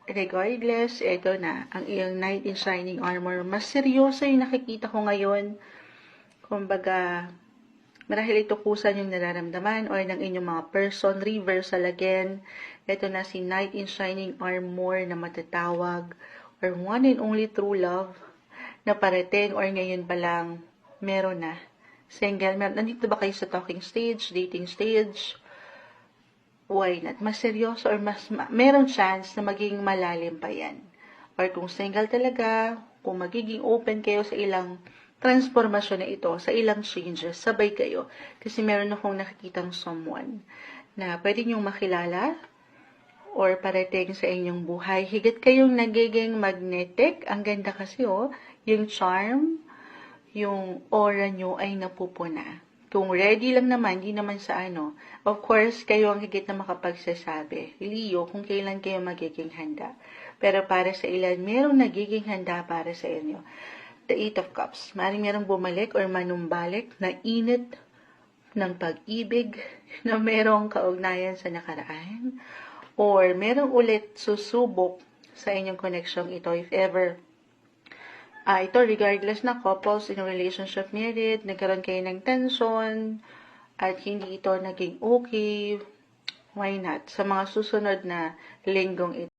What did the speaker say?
regardless, eto na, ang iyong Knight in Shining Armor. Mas seryoso yung nakikita ko ngayon. Kumbaga, marahil ito kusan yung nararamdaman or ng inyong mga person. Reversal again. Ito na si Knight in Shining Armor na matatawag or one and only true love na parating or ngayon pa lang meron na. Single, nandito ba kayo sa talking stage, dating stage? Why not? Mas seryoso or meron chance na maging malalim pa yan. Or kung single talaga, kung magiging open kayo sa ilang transformasyon na ito, sa ilang changes, sabay kayo. Kasi meron akong nakikitang someone na pwede niyong makilala or parating sa inyong buhay. Higit kayong nagiging magnetic. Ang ganda kasi yung charm, yung aura nyo ay napupuna. Kung ready lang naman, di naman sa of course, kayo ang higit na makapagsasabi. Leo, kung kailan kayo magiging handa. Pero para sa ilan, merong nagiging handa para sa inyo. The Eight of Cups. Maring merong bumalik or manumbalik na init ng pag-ibig na merong kaugnayan sa nakaraan. Or merong ulit susubok sa inyong connection ito if ever ito, regardless na couples in a relationship, married, nagkaroon kayo ng tension, at hindi ito naging okay, why not? Sa mga susunod na linggong ito.